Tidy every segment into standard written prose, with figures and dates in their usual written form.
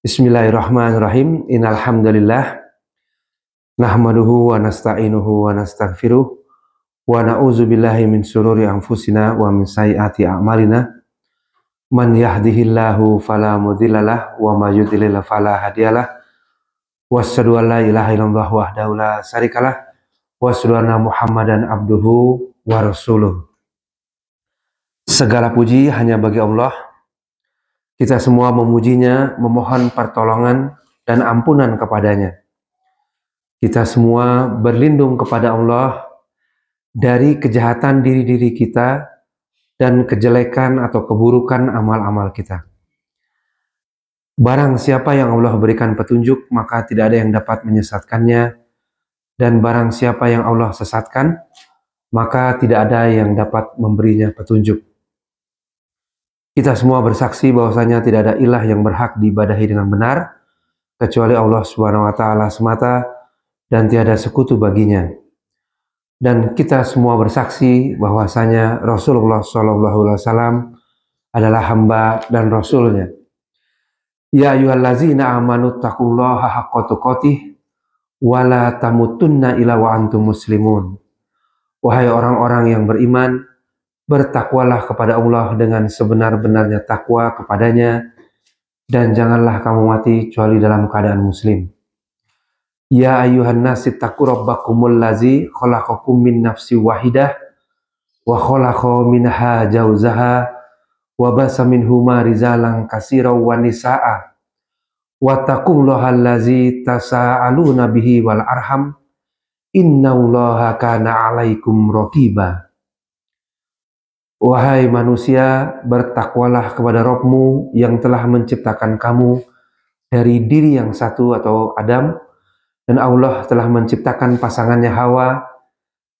Bismillahirrahmanirrahim. Innal hamdalillah nahmaduhu wa nasta'inuhu wa nastaghfiruh wa na'udzu billahi min syururi anfusina wa min sayyiati a'malina. Man yahdihillahu fala mudhillalah wa may yudlil fala hadiyalah. Wasyhadu an la ilaha illallah wahdahu la syarikalah wa asyhadu anna Muhammadan abduhu wa rasuluh. Segala puji hanya bagi Allah. Kita semua memujinya, memohon pertolongan dan ampunan kepadanya. Kita semua berlindung kepada Allah dari kejahatan diri-diri kita dan kejelekan atau keburukan amal-amal kita. Barang siapa yang Allah berikan petunjuk, maka tidak ada yang dapat menyesatkannya. Dan barang siapa yang Allah sesatkan, maka tidak ada yang dapat memberinya petunjuk. Kita semua bersaksi bahwasanya tidak ada ilah yang berhak diibadahi dengan benar, kecuali Allah Subhanahu wa Ta'ala semata, dan tiada sekutu baginya. Dan kita semua bersaksi bahwasanya Rasulullah SAW adalah hamba dan Rasulnya. Ya ayyuhallazina amanu taqullaha haqqa tuqatih wa la tamutunna illa wa antum muslimun. Wahai orang-orang yang beriman, bertakwalah kepada Allah dengan sebenar-benarnya takwa kepadanya, dan janganlah kamu mati kecuali dalam keadaan muslim. Ya ayuhan nasi taqu rabbakumul ladzi khalaqakum min nafsin wahidah wa khalaqa minha zawjaha wa basa minhuma rijalan katsiran wa nisaa wa taqullaha allazi tasaaluna bihi wal arham innallaha kana 'alaikum raqiba. Wahai manusia, bertakwalah kepada Rabbmu yang telah menciptakan kamu dari diri yang satu atau Adam, dan Allah telah menciptakan pasangannya Hawa,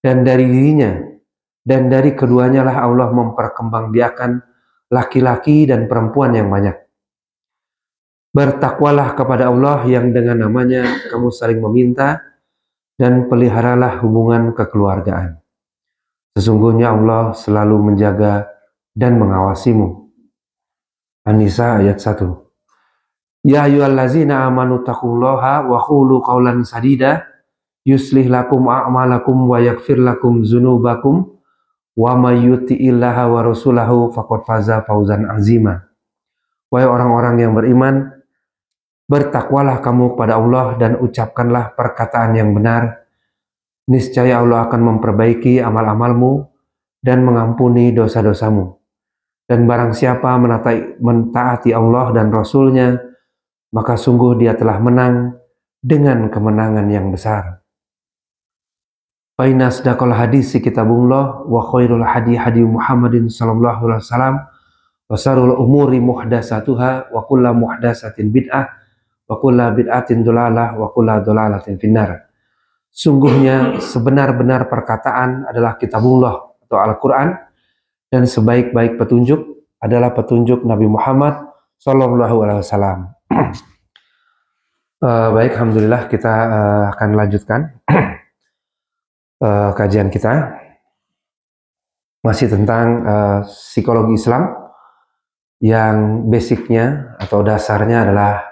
dan dari dirinya dan dari keduanya lah Allah memperkembangbiakan laki-laki dan perempuan yang banyak. Bertakwalah kepada Allah yang dengan namanya kamu saling meminta, dan peliharalah hubungan kekeluargaan. Sesungguhnya Allah selalu menjaga dan mengawasimu. An-Nisa ayat 1. Ya ayyuhallazina amanu taqullaha wa qulu qawlan sadida yuslih lakum a'malakum wa yaghfir lakum dzunubakum wa may yuti'illaha wa rasulahu faqad faza fawzan azima. Wahai orang-orang yang beriman, bertakwalah kamu kepada Allah dan ucapkanlah perkataan yang benar. Niscaya Allah akan memperbaiki amal-amalmu dan mengampuni dosa-dosamu. Dan barang siapa mentaati Allah dan Rasulnya, maka sungguh dia telah menang dengan kemenangan yang besar. Fa inna asdaqal hadisi kitabullah wa khairul hadi Muhammadin sallallahu alaihi wasallam wa syarrul umuri muhdatsatuha wa kullu muhdatsatin bid'ah wa kullu bid'atin dhalalah wa kullu dhalalatin finnar. Sungguhnya sebenar-benar perkataan adalah kitabullah atau Al-Quran, dan sebaik-baik petunjuk adalah petunjuk Nabi Muhammad sallallahu alaihi wasallam. Baik, alhamdulillah kita akan lanjutkan kajian kita masih tentang psikologi Islam yang basicnya atau dasarnya adalah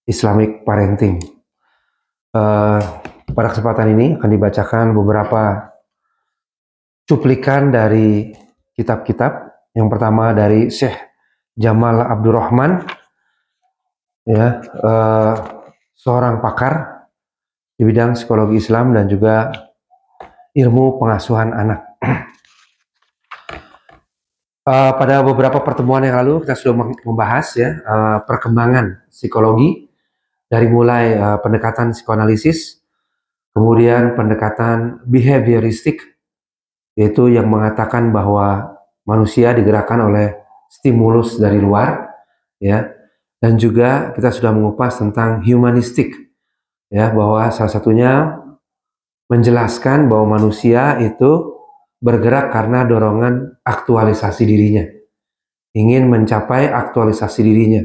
Islamic parenting. Pada kesempatan ini akan dibacakan beberapa cuplikan dari kitab-kitab. Yang pertama dari Syekh Jamal Abdurrahman, ya, seorang pakar di bidang psikologi Islam dan juga ilmu pengasuhan anak. Pada beberapa pertemuan yang lalu kita sudah membahas ya perkembangan psikologi dari mulai pendekatan psikoanalisis, kemudian pendekatan behavioristik, yaitu yang mengatakan bahwa manusia digerakkan oleh stimulus dari luar, ya, dan juga kita sudah mengupas tentang humanistik, ya, bahwa salah satunya menjelaskan bahwa manusia itu bergerak karena dorongan aktualisasi dirinya, ingin mencapai aktualisasi dirinya,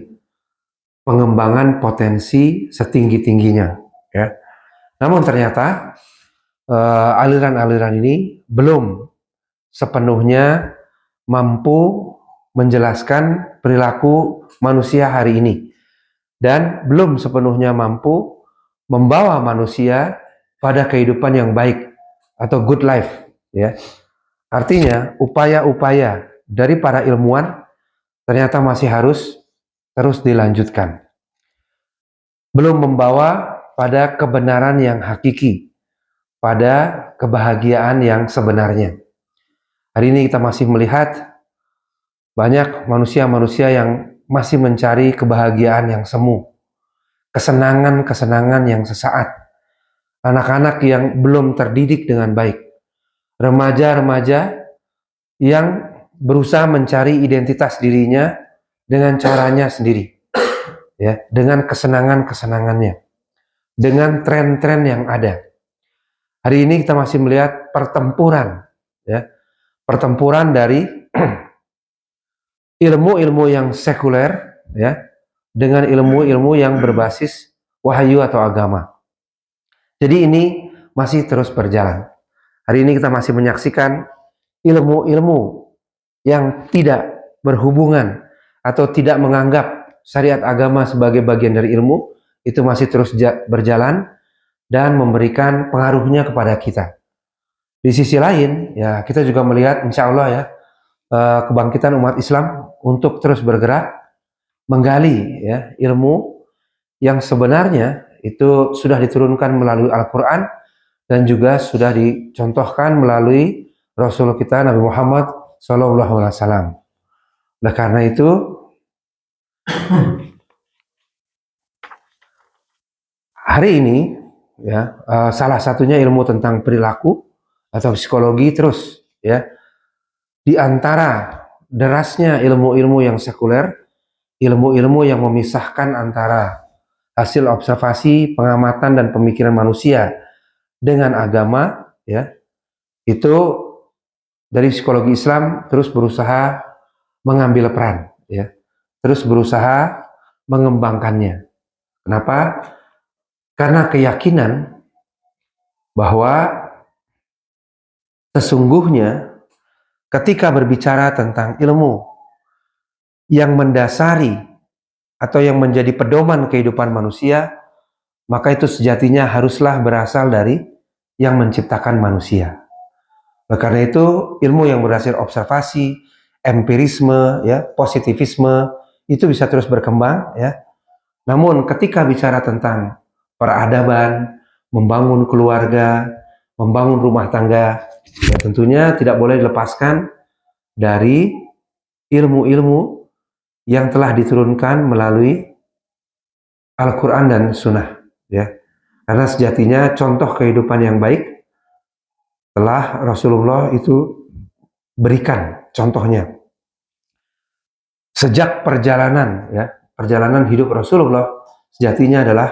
pengembangan potensi setinggi-tingginya, ya. Namun ternyata aliran-aliran ini belum sepenuhnya mampu menjelaskan perilaku manusia hari ini. dan belum sepenuhnya mampu membawa manusia pada kehidupan yang baik atau good life, ya. Artinya, upaya-upaya dari para ilmuwan ternyata masih harus terus dilanjutkan. Belum membawa pada kebenaran yang hakiki, pada kebahagiaan yang sebenarnya. Hari ini kita masih melihat banyak manusia-manusia yang masih mencari kebahagiaan yang semu, kesenangan-kesenangan yang sesaat, anak-anak yang belum terdidik dengan baik, remaja-remaja yang berusaha mencari identitas dirinya dengan caranya sendiri, ya, dengan kesenangan-kesenangannya, dengan tren-tren yang ada. Hari ini kita masih melihat pertempuran, ya, pertempuran dari ilmu-ilmu yang sekuler, ya, dengan ilmu-ilmu yang berbasis wahyu atau agama. Jadi ini masih terus berjalan. Hari ini kita masih menyaksikan ilmu-ilmu yang tidak berhubungan atau tidak menganggap syariat agama sebagai bagian dari ilmu, itu masih terus berjalan dan memberikan pengaruhnya kepada kita. Di sisi lain, ya, kita juga melihat insya Allah, ya, kebangkitan umat Islam untuk terus bergerak menggali, ya, ilmu yang sebenarnya itu sudah diturunkan melalui Al-Quran dan juga sudah dicontohkan melalui Rasul kita Nabi Muhammad SAW. Nah, karena itu hari ini, ya, salah satunya ilmu tentang perilaku atau psikologi terus, ya, di antara derasnya ilmu-ilmu yang sekuler, ilmu-ilmu yang memisahkan antara hasil observasi, pengamatan dan pemikiran manusia dengan agama, ya, itu dari psikologi Islam terus berusaha mengambil peran, ya, terus berusaha mengembangkannya. Kenapa? Karena keyakinan bahwa sesungguhnya ketika berbicara tentang ilmu yang mendasari atau yang menjadi pedoman kehidupan manusia, maka itu sejatinya haruslah berasal dari yang menciptakan manusia. Nah, karena itu ilmu yang berdasar observasi, empirisme, ya, positivisme itu bisa terus berkembang, ya. Namun ketika bicara tentang peradaban, membangun keluarga, membangun rumah tangga, ya, tentunya tidak boleh dilepaskan dari ilmu-ilmu yang telah diturunkan melalui Al-Quran dan Sunnah, ya. Karena sejatinya contoh kehidupan yang baik telah Rasulullah itu berikan contohnya. Sejak perjalanan, ya, perjalanan hidup Rasulullah sejatinya adalah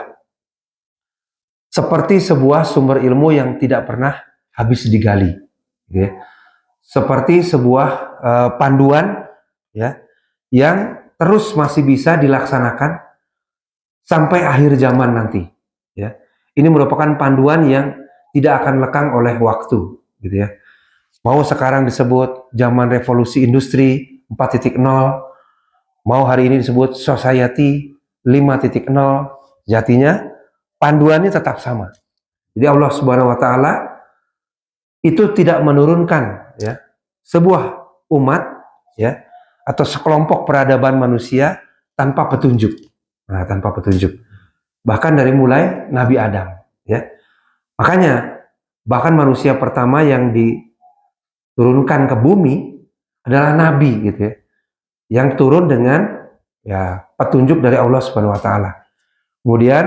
seperti sebuah sumber ilmu yang tidak pernah habis digali, ya. Seperti sebuah panduan, ya, yang terus masih bisa dilaksanakan sampai akhir zaman nanti, ya. Ini merupakan panduan yang tidak akan lekang oleh waktu, gitu, ya. Mau sekarang disebut zaman revolusi industri 4.0, mau hari ini disebut society 5.0, jatinya panduannya tetap sama. Jadi Allah Subhanahu wa taala itu tidak menurunkan, ya, sebuah umat, ya, atau sekelompok peradaban manusia tanpa petunjuk. Nah, tanpa petunjuk. Bahkan dari mulai Nabi Adam, ya. Makanya bahkan manusia pertama yang diturunkan ke bumi adalah nabi, gitu, ya. Yang turun dengan, ya, petunjuk dari Allah Subhanahu wa taala. Kemudian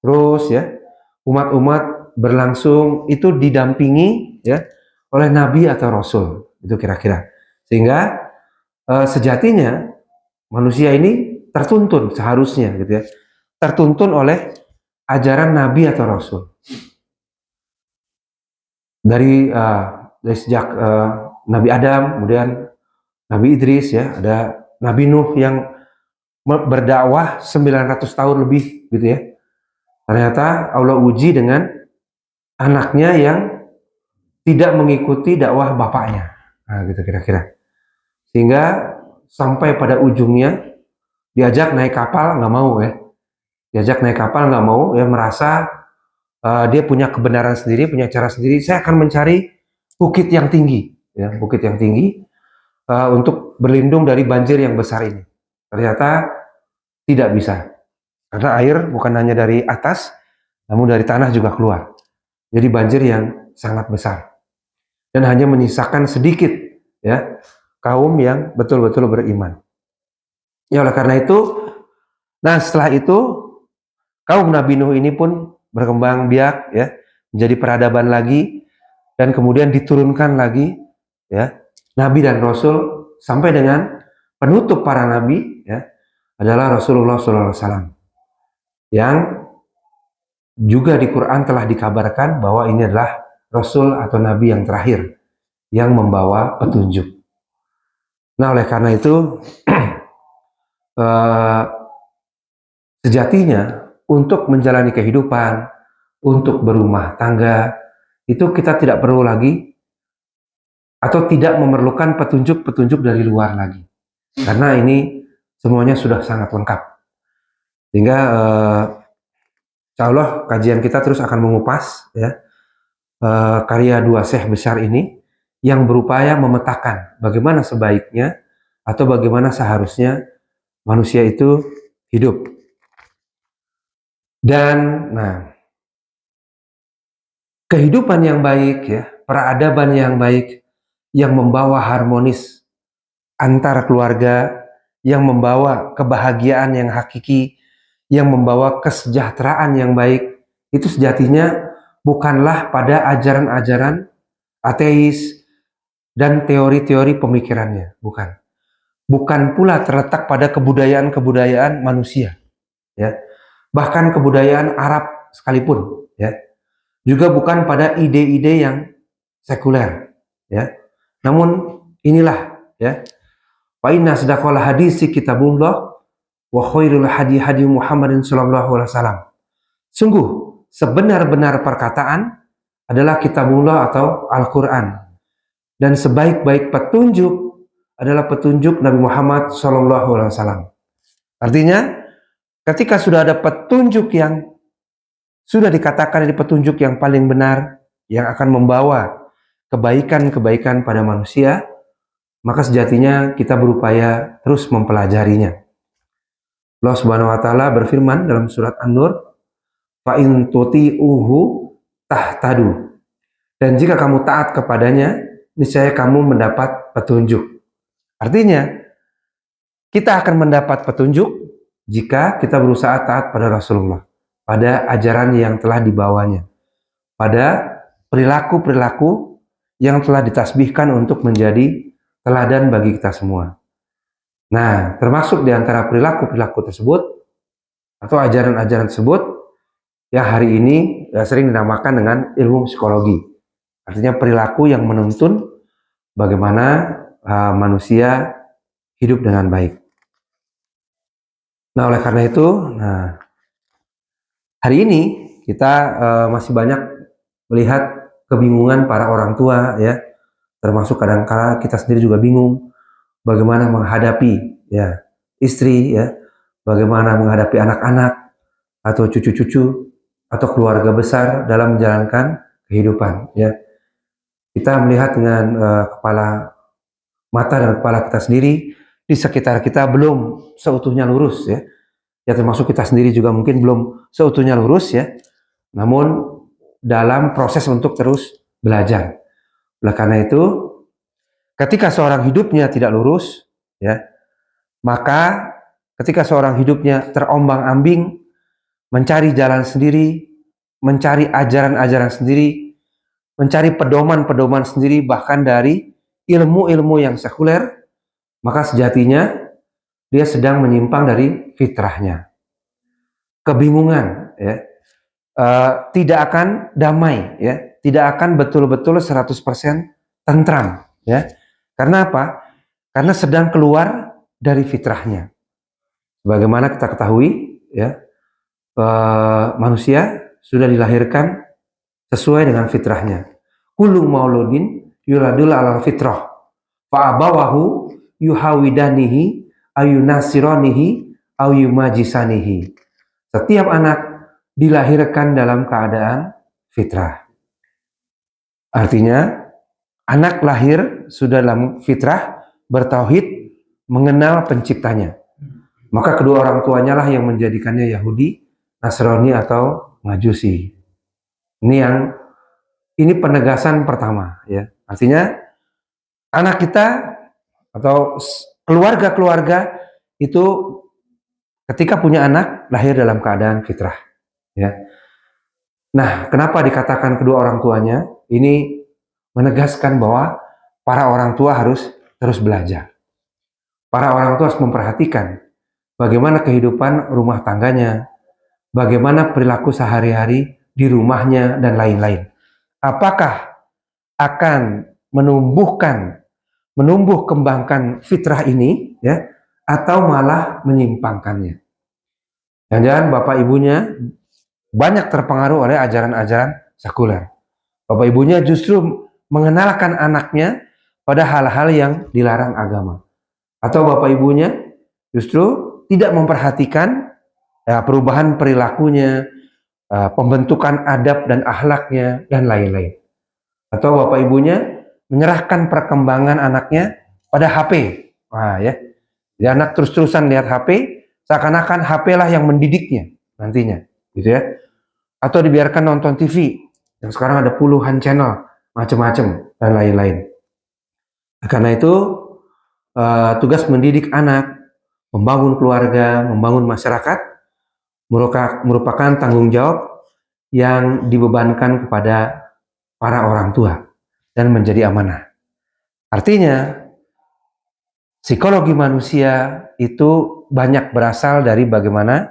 terus, ya, umat-umat berlangsung itu didampingi, ya, oleh nabi atau rasul, itu kira-kira. Sehingga sejatinya manusia ini tertuntun seharusnya, gitu, ya, tertuntun oleh ajaran nabi atau rasul. Dari sejak Nabi Adam, kemudian Nabi Idris, ya, ada Nabi Nuh yang berdakwah 900 tahun lebih, gitu, ya. Ternyata Allah uji dengan anaknya yang tidak mengikuti dakwah bapaknya. Nah, gitu kira-kira. Sehingga sampai pada ujungnya Diajak naik kapal nggak mau ya. Diajak naik kapal nggak mau ya, merasa dia punya kebenaran sendiri, punya cara sendiri. Saya akan mencari bukit yang tinggi, ya, bukit yang tinggi untuk berlindung dari banjir yang besar ini. Ternyata tidak bisa, karena air bukan hanya dari atas, namun dari tanah juga keluar. Jadi banjir yang sangat besar dan hanya menyisakan sedikit ya kaum yang betul-betul beriman. Ya oleh karena itu, nah setelah itu kaum Nabi Nuh ini pun berkembang biak ya, menjadi peradaban lagi, dan kemudian diturunkan lagi ya nabi dan rasul sampai dengan penutup para nabi ya adalah Rasulullah SAW, yang juga di Quran telah dikabarkan bahwa ini adalah rasul atau nabi yang terakhir yang membawa petunjuk. Nah oleh karena itu sejatinya untuk menjalani kehidupan, untuk berumah tangga, itu kita tidak perlu lagi atau tidak memerlukan petunjuk-petunjuk dari luar lagi. Karena ini semuanya sudah sangat lengkap. Sehingga insya Allah kajian kita terus akan mengupas ya karya dua syekh besar ini yang berupaya memetakan bagaimana sebaiknya atau bagaimana seharusnya manusia itu hidup. Dan nah, kehidupan yang baik ya, peradaban yang baik yang membawa harmonis antar keluarga, yang membawa kebahagiaan yang hakiki, yang membawa kesejahteraan yang baik, itu sejatinya bukanlah pada ajaran-ajaran ateis dan teori-teori pemikirannya, bukan. Bukan pula terletak pada kebudayaan-kebudayaan manusia, ya. Bahkan kebudayaan Arab sekalipun, ya. Juga bukan pada ide-ide yang sekuler, ya. Namun inilah, ya. Fa inna sadaqal hadisi kitabullah wa khairul hadi hadi Muhammadin sallallahu alaihi wasallam. Sungguh sebenar-benar perkataan adalah kitabullah atau Al-Qur'an, dan sebaik-baik petunjuk adalah petunjuk Nabi Muhammad sallallahu alaihi wasallam. Artinya, ketika sudah ada petunjuk yang sudah dikatakan ini petunjuk yang paling benar yang akan membawa kebaikan-kebaikan pada manusia, maka sejatinya kita berupaya terus mempelajarinya. Allah Subhanahu wa taala berfirman dalam surat An-Nur, "Fa in tuti'uhu tahtadu." Dan jika kamu taat kepadanya, niscaya kamu mendapat petunjuk. Artinya, kita akan mendapat petunjuk jika kita berusaha taat pada Rasulullah, pada ajaran yang telah dibawanya, pada perilaku-perilaku yang telah ditasbihkan untuk menjadi teladan bagi kita semua. Nah, termasuk di antara perilaku-perilaku tersebut atau ajaran-ajaran tersebut ya hari ini sering dinamakan dengan ilmu psikologi. Artinya perilaku yang menuntun bagaimana manusia hidup dengan baik. Nah, oleh karena itu, hari ini kita masih banyak melihat kebingungan para orang tua ya, termasuk kadang-kala kita sendiri juga bingung bagaimana menghadapi ya istri ya, bagaimana menghadapi anak-anak atau cucu-cucu atau keluarga besar dalam menjalankan kehidupan ya. Kita melihat dengan kepala mata dan kepala kita sendiri, di sekitar kita belum seutuhnya lurus ya. Ya termasuk kita sendiri juga mungkin belum seutuhnya lurus ya. Namun dalam proses untuk terus belajar. Oleh karena itu, ketika seorang hidupnya tidak lurus ya, maka ketika seorang hidupnya terombang-ambing, mencari jalan sendiri, mencari ajaran-ajaran sendiri, mencari pedoman-pedoman sendiri bahkan dari ilmu-ilmu yang sekuler, maka sejatinya dia sedang menyimpang dari fitrahnya. Kebingungan ya, tidak akan damai ya, tidak akan betul-betul 100% tentram ya. Karena apa? Karena sedang keluar dari fitrahnya. Bagaimana kita ketahui ya, manusia sudah dilahirkan sesuai dengan fitrahnya. Kullu mauludin yuladul ala fitrah fa abawahu yuhawidanihi ayunasironihi au yumajisanihi. Setiap anak dilahirkan dalam keadaan fitrah. Artinya, anak lahir sudah dalam fitrah, bertauhid, mengenal penciptanya. Maka kedua orang tuanya lah yang menjadikannya Yahudi, Nasrani atau Majusi. Ini penegasan pertama, ya. Artinya anak kita atau keluarga-keluarga itu ketika punya anak lahir dalam keadaan fitrah, ya. Nah, kenapa dikatakan kedua orang tuanya? Ini menegaskan bahwa para orang tua harus terus belajar. Para orang tua harus memperhatikan bagaimana kehidupan rumah tangganya, bagaimana perilaku sehari-hari di rumahnya, dan lain-lain. Apakah akan menumbuh kembangkan fitrah ini, ya, atau malah menyimpangkannya? Jangan-jangan bapak ibunya banyak terpengaruh oleh ajaran-ajaran sekuler. Bapak ibunya justru mengenalkan anaknya pada hal-hal yang dilarang agama. Atau bapak ibunya justru tidak memperhatikan perubahan perilakunya, pembentukan adab dan akhlaknya, dan lain-lain. Atau bapak ibunya menyerahkan perkembangan anaknya pada HP. Wah, ya. Jadi anak terus-terusan lihat HP, seakan-akan HP lah yang mendidiknya nantinya, gitu ya. Atau dibiarkan nonton TV yang sekarang ada puluhan channel, macam-macam, dan lain-lain. Karena itu tugas mendidik anak, membangun keluarga, membangun masyarakat merupakan tanggung jawab yang dibebankan kepada para orang tua dan menjadi amanah. Artinya, psikologi manusia itu banyak berasal dari bagaimana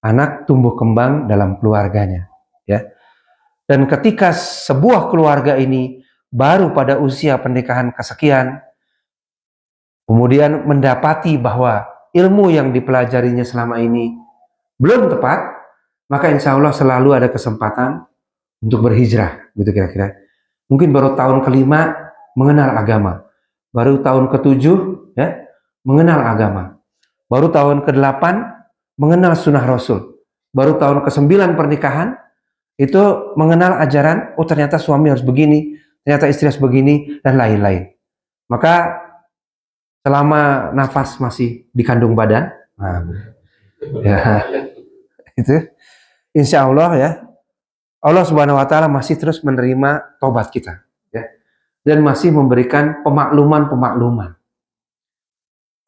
anak tumbuh kembang dalam keluarganya, ya. Dan ketika sebuah keluarga ini baru pada usia pernikahan kesekian, kemudian mendapati bahwa ilmu yang dipelajarinya selama ini belum tepat, maka insya Allah selalu ada kesempatan untuk berhijrah, gitu kira-kira. Mungkin baru tahun kelima mengenal agama, baru tahun ketujuh, ya, mengenal agama, baru tahun ke-8 mengenal sunnah Rasul, baru tahun ke-9 pernikahan itu mengenal ajaran, oh ternyata suami harus begini, ternyata istri harus begini, dan lain-lain. Maka selama nafas masih di kandung badan, ya, itu insya Allah, ya, Allah Subhanahu wa Ta'ala masih terus menerima tobat kita, ya, dan masih memberikan pemakluman,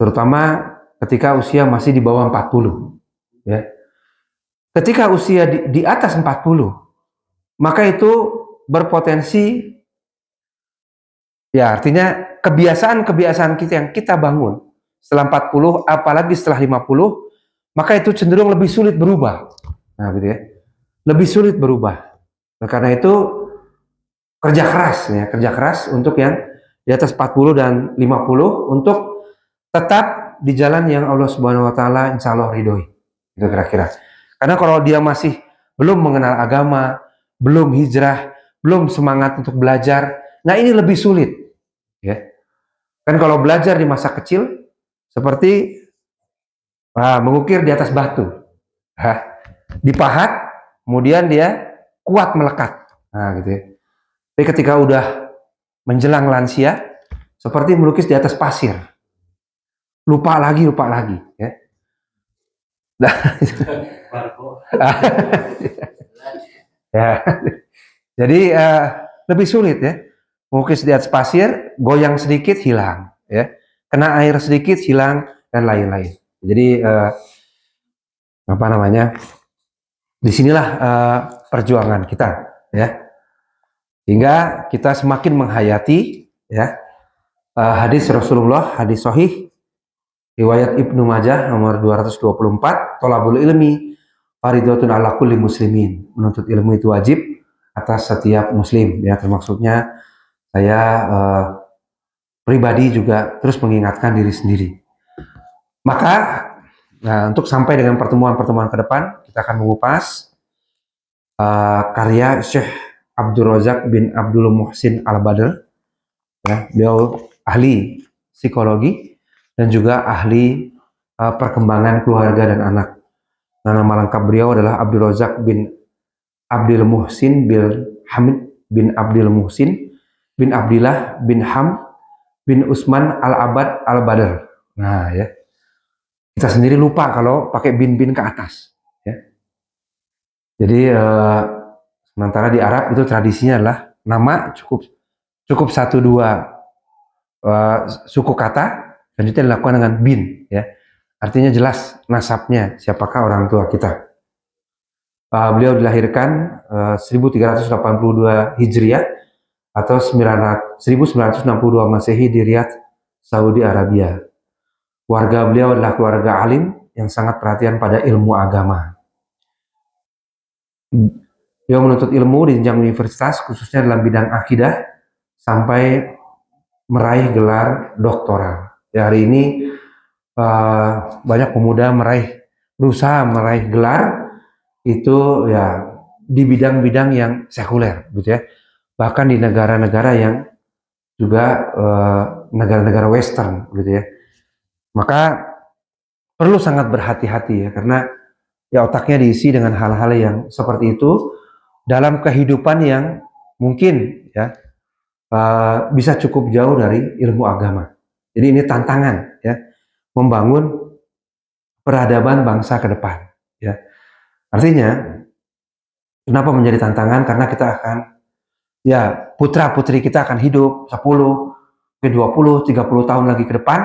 terutama ketika usia masih di bawah 40, ya. Ketika usia di atas 40, maka itu berpotensi, ya, artinya kebiasaan-kebiasaan kita yang kita bangun setelah 40, apalagi setelah 50, maka itu cenderung lebih sulit berubah. Nah, gitu ya. Lebih sulit berubah. Nah, karena itu kerja keras untuk yang di atas 40 dan 50 untuk tetap di jalan yang Allah Subhanahu wa Ta'ala insya Allah ridhoi. Itu kira-kira. Karena kalau dia masih belum mengenal agama, belum hijrah, belum semangat untuk belajar, nah ini lebih sulit, ya. Kan kalau belajar di masa kecil seperti mengukir di atas batu, dipahat, kemudian dia kuat melekat, nah gitu ya. Tapi ketika udah menjelang lansia, seperti melukis di atas pasir, lupa lagi, ya. Nah, ya. Jadi lebih sulit, ya. Melukis di atas pasir, goyang sedikit hilang, ya. Kena air sedikit hilang, dan lain-lain. Jadi disinilah perjuangan kita, ya. Hingga kita semakin menghayati, ya, hadis Rasulullah, hadis sahih riwayat Ibnu Majah nomor 224, thalabul ilmi fardhatun ala kulli muslimin. Menuntut ilmu itu wajib atas setiap muslim, ya, termaksudnya saya pribadi juga terus mengingatkan diri sendiri. Maka untuk sampai dengan pertemuan-pertemuan ke depan, kita akan mengupas karya Syekh Abdul Razak bin Abdul Muhsin Al-Badr, ya. Beliau ahli psikologi dan juga ahli perkembangan keluarga dan anak. Nah, nama lengkap beliau adalah Abdul Razak bin Abdul Muhsin bin Hamid bin Abdul Muhsin bin Abdillah bin Ham bin Usman Al-Abad Al-Badr. Nah ya, kita sendiri lupa kalau pakai bin ke atas. Ya. Jadi sementara di Arab itu tradisinya adalah nama cukup 1-2 suku kata dan itu dilakukan dengan bin. Ya. Artinya jelas nasabnya, siapakah orang tua kita. Beliau dilahirkan 1382 Hijriah atau 1962 Masehi di Riyadh, Saudi Arabia. Keluarga beliau adalah keluarga alim yang sangat perhatian pada ilmu agama. Beliau menuntut ilmu di jenjang universitas, khususnya dalam bidang akidah, sampai meraih gelar doktoral. Ya, hari ini banyak pemuda berusaha meraih gelar itu ya di bidang-bidang yang sekuler, gitu ya. Bahkan di negara-negara yang juga negara-negara Western, gitu ya. Maka perlu sangat berhati-hati ya, karena ya otaknya diisi dengan hal-hal yang seperti itu dalam kehidupan yang mungkin ya bisa cukup jauh dari ilmu agama. Jadi ini tantangan ya, membangun peradaban bangsa ke depan. Ya, artinya kenapa menjadi tantangan? Karena kita akan ya putra putri kita akan hidup 10, 20, 30 tahun lagi ke depan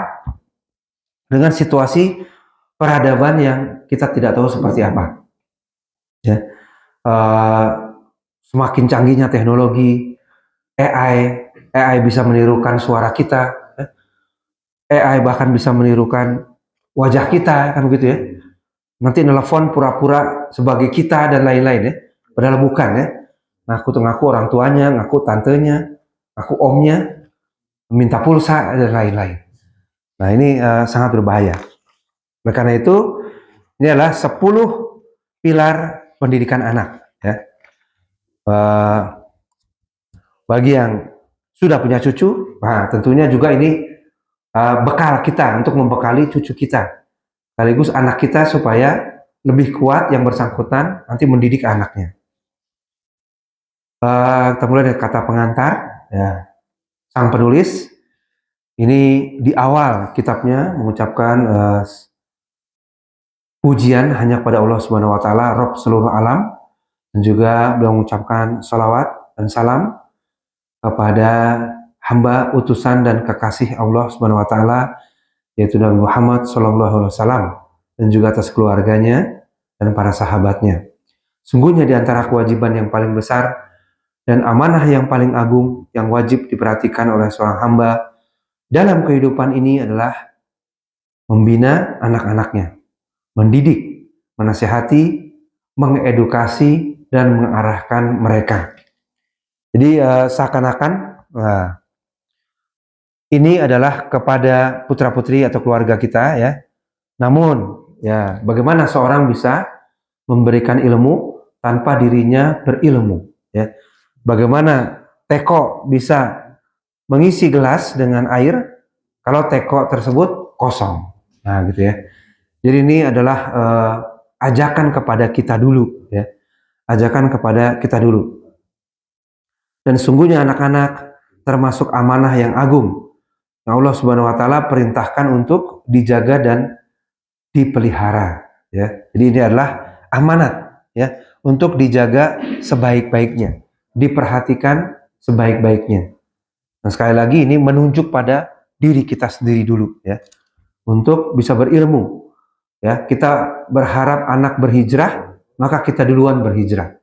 dengan situasi peradaban yang kita tidak tahu seperti apa. Ya, semakin canggihnya teknologi, AI bisa menirukan suara kita, ya. AI bahkan bisa menirukan wajah kita, kan begitu ya. Nanti nelfon pura-pura sebagai kita dan lain-lain ya, padahal bukan ya. Ngaku orang tuanya, ngaku tantenya, ngaku omnya, minta pulsa dan lain-lain. Nah ini sangat berbahaya. Oleh karena itu, ini adalah 10 pilar pendidikan anak. Ya. Bagi yang sudah punya cucu, nah tentunya juga ini bekal kita untuk membekali cucu kita. Sekaligus anak kita supaya lebih kuat yang bersangkutan nanti mendidik anaknya. Kita mulai dari kata pengantar. Ya. Sang penulis ini di awal kitabnya mengucapkan pujian hanya kepada Allah Subhanahu wa taala, Rabb seluruh alam, dan juga beliau mengucapkan salawat dan salam kepada hamba utusan dan kekasih Allah Subhanahu wa taala yaitu Nabi Muhammad sallallahu alaihi wasallam dan juga atas keluarganya dan para sahabatnya. Sungguhnya di antara kewajiban yang paling besar dan amanah yang paling agung yang wajib diperhatikan oleh seorang hamba dalam kehidupan ini adalah membina anak-anaknya, mendidik, menasihati, mengedukasi, dan mengarahkan mereka. Jadi seakan-akan ini adalah kepada putra-putri atau keluarga kita ya. Namun ya bagaimana seorang bisa memberikan ilmu tanpa dirinya berilmu ya. Bagaimana teko bisa mengisi gelas dengan air kalau teko tersebut kosong. Nah gitu ya. Jadi ini adalah ajakan kepada kita dulu ya. Ajakan kepada kita dulu. Dan sungguhnya anak-anak termasuk amanah yang agung. Yang Allah Subhanahu wa taala perintahkan untuk dijaga dan dipelihara ya. Jadi ini adalah amanat ya untuk dijaga sebaik-baiknya, diperhatikan sebaik-baiknya. Nah, sekali lagi ini menunjuk pada diri kita sendiri dulu ya. Untuk bisa berilmu. Ya, kita berharap anak berhijrah, maka kita duluan berhijrah.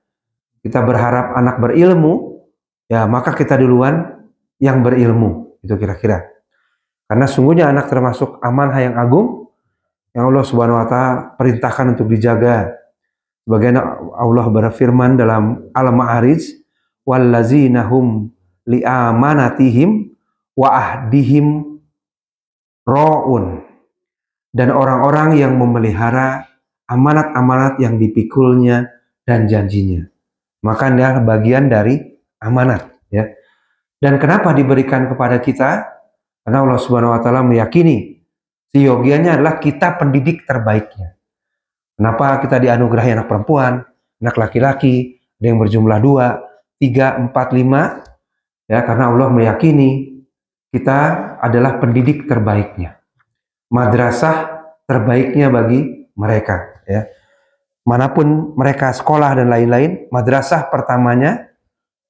Kita berharap anak berilmu, ya maka kita duluan yang berilmu. Itu kira-kira. Karena sungguhnya anak termasuk amanah yang agung yang Allah Subhanahu wa taala perintahkan untuk dijaga. Sebagaimana Allah berfirman dalam Al-Ma'arij, "Wallazina hum li'amanatihim wa ahdihim ra'un." Dan orang-orang yang memelihara amanat-amanat yang dipikulnya dan janjinya. Maka ini adalah bagian dari amanat ya. Dan kenapa diberikan kepada kita? Karena Allah Subhanahu wa taala meyakini Seyogianya adalah kita pendidik terbaiknya. Kenapa kita dianugerahi anak perempuan, anak laki-laki, ada yang berjumlah 2, 3, 4, 5, ya, karena Allah meyakini kita adalah pendidik terbaiknya, madrasah terbaiknya bagi mereka, ya. Manapun mereka sekolah dan lain-lain, madrasah pertamanya,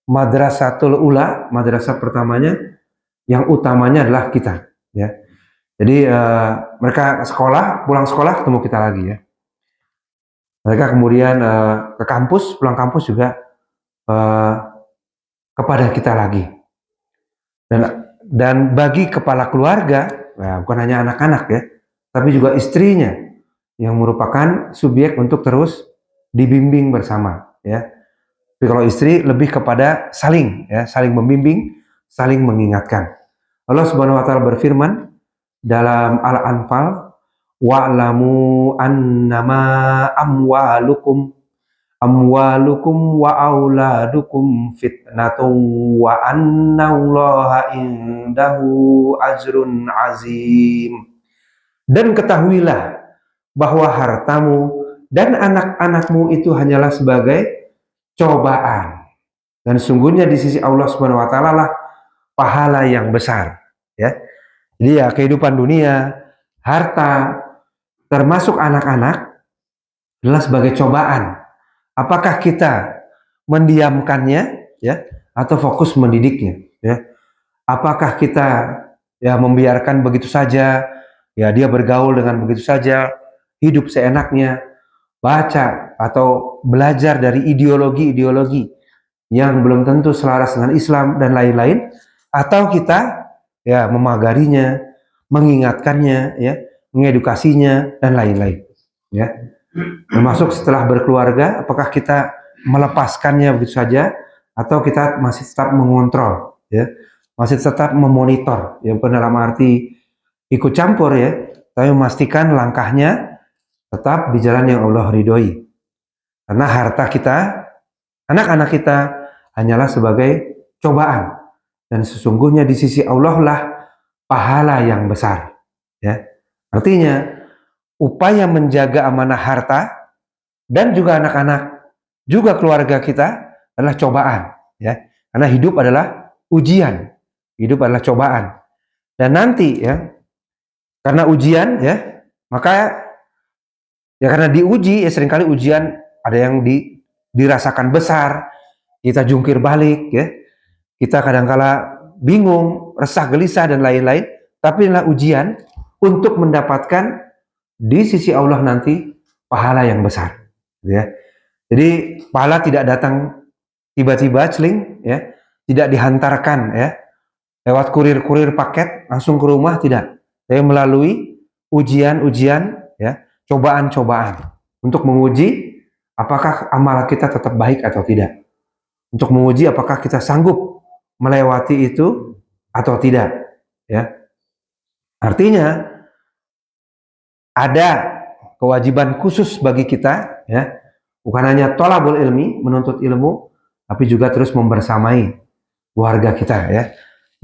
madrasatul ula, madrasah pertamanya, yang utamanya adalah kita, ya. Jadi mereka sekolah, pulang sekolah ketemu kita lagi, ya. Mereka kemudian ke kampus, pulang kampus juga kepada kita lagi. Dan bagi kepala keluarga, nah, bukan hanya anak-anak ya, tapi juga istrinya yang merupakan subjek untuk terus dibimbing bersama, ya. Tapi kalau istri lebih kepada saling, ya, saling membimbing, saling mengingatkan. Allah Subhanahu wa taala berfirman dalam Al-Anfal, wa'lamu annama amwalukum wa auladukum fitnatun wa annallaha indahu ajrun azim. Dan ketahuilah bahwa hartamu dan anak-anakmu itu hanyalah sebagai cobaan, dan sungguhnya di sisi Allah Subhanahu wa taala lah pahala yang besar, ya. Jadi ya, kehidupan dunia, harta, termasuk anak-anak adalah sebagai cobaan. Apakah kita mendiamkannya, ya, atau fokus mendidiknya, ya? Apakah kita ya membiarkan begitu saja, ya, dia bergaul dengan begitu saja, hidup seenaknya, baca atau belajar dari ideologi-ideologi yang belum tentu selaras dengan Islam dan lain-lain, atau kita ya memagarinya, mengingatkannya, ya, mengedukasinya dan lain-lain, ya. Termasuk setelah berkeluarga, apakah kita melepaskannya begitu saja atau kita masih tetap mengontrol, ya, masih tetap memonitor, yang dalam arti ikut campur, ya, tapi memastikan langkahnya tetap di jalan yang Allah ridhoi. Karena harta kita, anak-anak kita hanyalah sebagai cobaan, dan sesungguhnya di sisi Allah lah pahala yang besar, ya. Artinya upaya menjaga amanah harta dan juga anak-anak, juga keluarga kita adalah cobaan, ya. Karena hidup adalah ujian, hidup adalah cobaan. Dan nanti, ya, karena ujian, ya, maka ya karena diuji, ya, seringkali ujian ada yang dirasakan besar, kita jungkir balik, ya. Kita kadangkala bingung, resah, gelisah dan lain-lain, tapi inilah ujian untuk mendapatkan di sisi Allah nanti pahala yang besar, ya. Jadi pahala tidak datang tiba-tiba celing, ya, tidak dihantarkan, ya, lewat kurir-kurir paket langsung ke rumah, tidak, tapi melalui ujian-ujian, ya, cobaan-cobaan untuk menguji apakah amal kita tetap baik atau tidak, untuk menguji apakah kita sanggup melewati itu atau tidak, ya. Artinya ada kewajiban khusus bagi kita, ya, bukan hanya thalabul ilmi, menuntut ilmu, tapi juga terus membersamai keluarga kita, ya.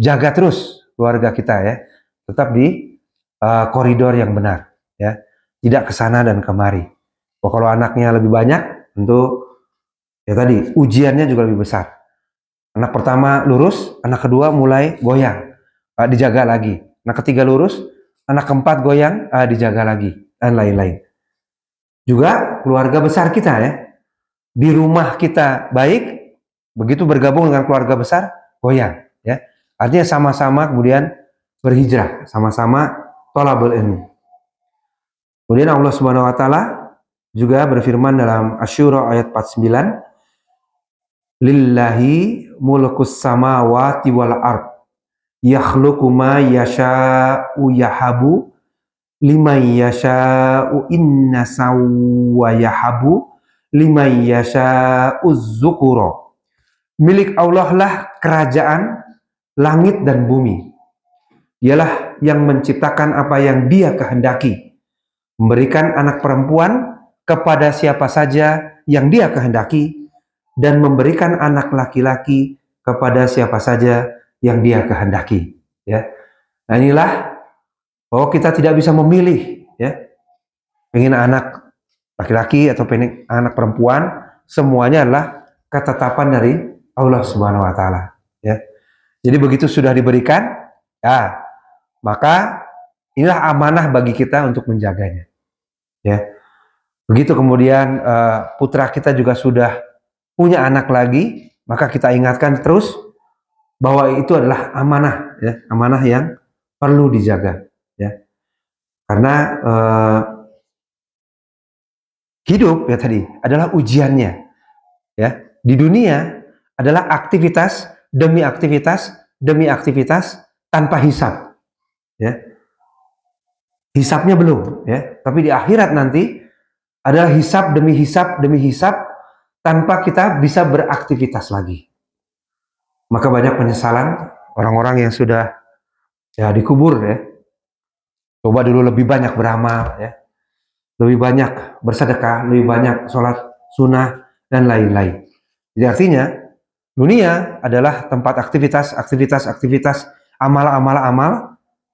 Jaga terus keluarga kita, ya, tetap di koridor yang benar, ya, tidak kesana dan kemari. Kalau anaknya lebih banyak, tentu ya tadi ujiannya juga lebih besar. Anak pertama lurus, anak kedua mulai goyang, dijaga lagi. Anak ketiga lurus, anak keempat goyang, dijaga lagi, dan lain-lain. Juga keluarga besar kita, ya, di rumah kita baik, begitu bergabung dengan keluarga besar, goyang, ya. Artinya sama-sama kemudian berhijrah, sama-sama thalabul ilmi. Kemudian Allah Subhanahu wa taala juga berfirman dalam Asy-Syura ayat 49, lillahi mulkus samawati wal ard yakhluqu ma yasha'u yahabu liman yasha'u innasaw wa yahabu liman yasha'u dzukura. Milik Allah lah kerajaan langit dan bumi. Dialah yang menciptakan apa yang Dia kehendaki, memberikan anak perempuan kepada siapa saja yang Dia kehendaki, dan memberikan anak laki-laki kepada siapa saja yang Dia kehendaki, ya. Nah, inilah bahwa kita tidak bisa memilih, ya, pengen anak laki-laki atau pengen anak perempuan, semuanya adalah ketetapan dari Allah Subhanahu wa taala, ya. Jadi begitu sudah diberikan, ya, maka inilah amanah bagi kita untuk menjaganya, ya. Begitu kemudian putra kita juga sudah punya anak lagi, maka kita ingatkan terus bahwa itu adalah amanah, ya, amanah yang perlu dijaga, ya. Karena hidup ya tadi adalah ujiannya, ya. Di dunia adalah aktivitas demi aktivitas demi aktivitas tanpa hisab, ya. Hisabnya belum, ya. Tapi di akhirat nanti adalah hisab demi hisab demi hisab tanpa kita bisa beraktivitas lagi. Maka banyak penyesalan orang-orang yang sudah ya dikubur, ya. Coba dulu lebih banyak beramal, ya. Lebih banyak bersedekah, lebih banyak sholat sunnah dan lain-lain. Jadi artinya dunia adalah tempat aktivitas amal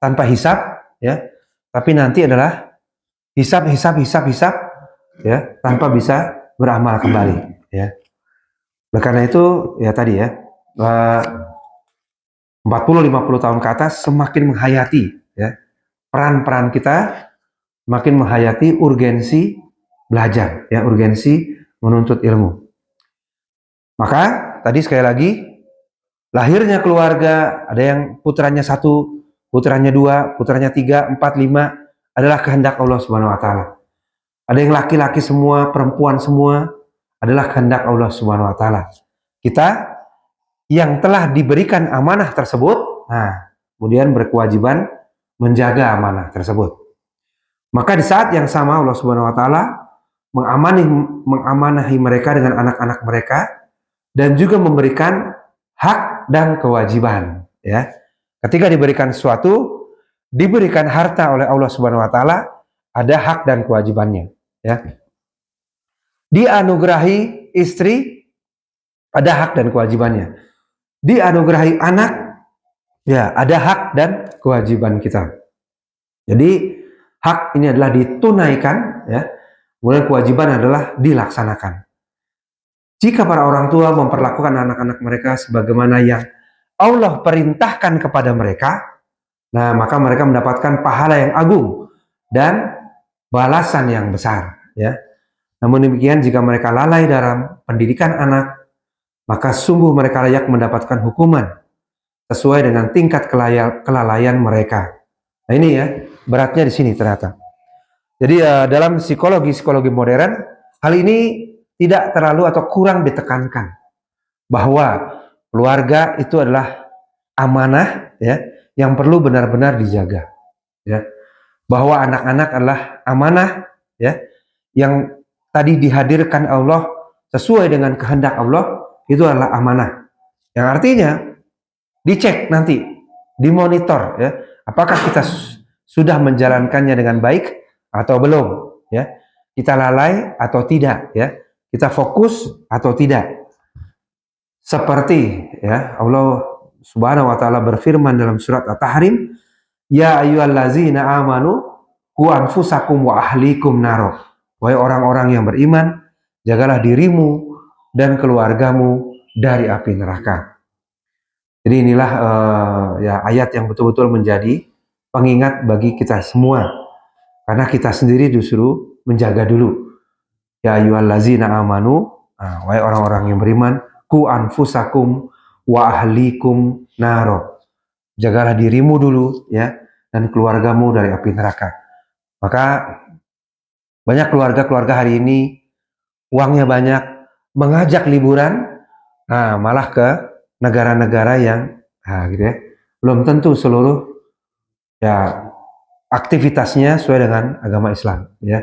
tanpa hisab, ya. Tapi nanti adalah hisab, ya, tanpa bisa beramal kembali, ya. Oleh karena itu, ya tadi ya, 40-50 tahun ke atas semakin menghayati, ya, peran-peran kita, makin menghayati urgensi belajar, ya, urgensi menuntut ilmu. Maka tadi sekali lagi, lahirnya keluarga, ada yang putranya 1, putranya 2, putranya 3, 4, 5, adalah kehendak Allah Subhanahu wa taala. Ada yang laki-laki semua, perempuan semua, adalah kehendak Allah Subhanahu wa taala. Kita yang telah diberikan amanah tersebut, nah, kemudian berkewajiban menjaga amanah tersebut. Maka di saat yang sama Allah Subhanahu wa taala mengamanahi mereka dengan anak-anak mereka dan juga memberikan hak dan kewajiban, ya. Ketika diberikan sesuatu, diberikan harta oleh Allah Subhanahu wa taala, ada hak dan kewajibannya, ya. Dianugerahi istri, ada hak dan kewajibannya. Dianugerahi anak, ya, ada hak dan kewajiban kita. Jadi hak ini adalah ditunaikan, ya. Kemudian kewajiban adalah dilaksanakan. Jika para orang tua memperlakukan anak-anak mereka sebagaimana yang Allah perintahkan kepada mereka, nah, maka mereka mendapatkan pahala yang agung dan balasan yang besar, ya. Namun demikian, jika mereka lalai dalam pendidikan anak, maka sungguh mereka layak mendapatkan hukuman sesuai dengan tingkat kelalaian mereka. Nah, ini ya, beratnya di sini ternyata. Jadi dalam psikologi modern, hal ini tidak terlalu atau kurang ditekankan bahwa keluarga itu adalah amanah, ya, yang perlu benar-benar dijaga, ya. Bahwa anak-anak adalah amanah, ya, yang tadi dihadirkan Allah sesuai dengan kehendak Allah, itu adalah amanah. Yang artinya dicek nanti, dimonitor, ya, apakah kita sudah menjalankannya dengan baik atau belum, ya. Kita lalai atau tidak, ya. Kita fokus atau tidak. Seperti, ya, Allah Subhanahu wa taala berfirman dalam surat At-Tahrim, ya ayyuhallazina amanu qu anfusakum wa ahlikum naro. Wahai orang-orang yang beriman, jagalah dirimu dan keluargamu dari api neraka. Jadi inilah ya, ayat yang betul-betul menjadi pengingat bagi kita semua. Karena kita sendiri disuruh menjaga dulu. Ya ayyuhallazina amanu, nah, wahai orang-orang yang beriman, ku anfusakum wa ahlikum naro. Jagalah dirimu dulu, ya, dan keluargamu dari api neraka. Maka banyak keluarga-keluarga hari ini uangnya banyak, mengajak liburan, nah, malah ke negara-negara yang, nah, gitu ya, belum tentu seluruh, ya, aktivitasnya sesuai dengan agama Islam, ya.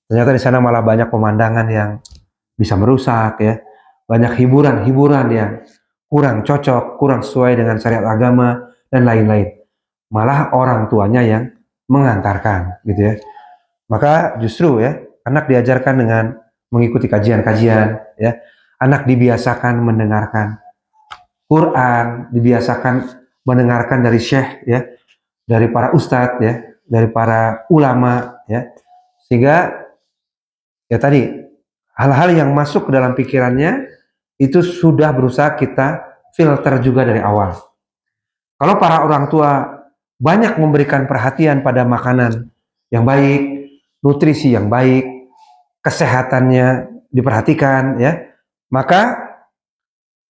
Ternyata di sana malah banyak pemandangan yang bisa merusak, ya. Banyak hiburan-hiburan yang kurang cocok, kurang sesuai dengan syariat agama dan lain-lain. Malah orang tuanya yang mengantarkan, gitu ya. Maka justru, ya, anak diajarkan dengan mengikuti kajian-kajian, ya. Anak dibiasakan mendengarkan Quran, dibiasakan mendengarkan dari syekh, ya, dari para ustadz, ya, dari para ulama, ya, sehingga ya tadi hal-hal yang masuk ke dalam pikirannya itu sudah berusaha kita filter juga dari awal. Kalau para orang tua banyak memberikan perhatian pada makanan yang baik, nutrisi yang baik, kesehatannya diperhatikan, ya, maka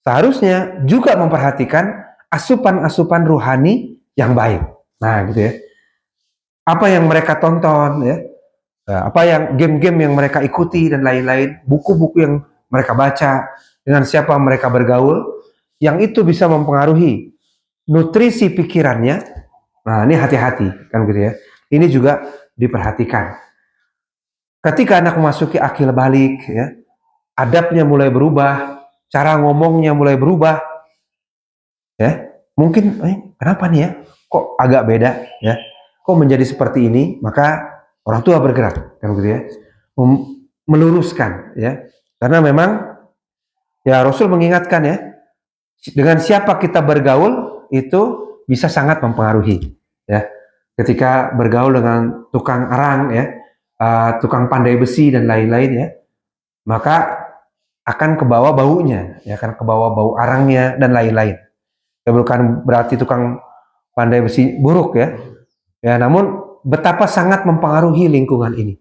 seharusnya juga memperhatikan asupan-asupan rohani yang baik. Nah, gitu ya. Apa yang mereka tonton, ya, apa yang game-game yang mereka ikuti dan lain-lain, buku-buku yang mereka baca, dengan siapa mereka bergaul, yang itu bisa mempengaruhi nutrisi pikirannya. Nah, ini hati-hati, kan gitu ya. Ini juga diperhatikan. Ketika anak memasuki akil balik, ya, adabnya mulai berubah, cara ngomongnya mulai berubah, ya, mungkin kenapa nih ya, kok agak beda, ya, kok menjadi seperti ini, maka orang tua bergerak, kan gitu ya, meluruskan, ya, karena memang ya Rasul mengingatkan, ya, dengan siapa kita bergaul itu bisa sangat mempengaruhi, ya, ketika bergaul dengan tukang arang, ya, tukang pandai besi dan lain-lain, ya, maka akan kebawa baunya, ya, akan kebawa bau arangnya dan lain-lain. Ya, bukan berarti tukang pandai besi buruk, ya. Ya, namun betapa sangat mempengaruhi lingkungan ini.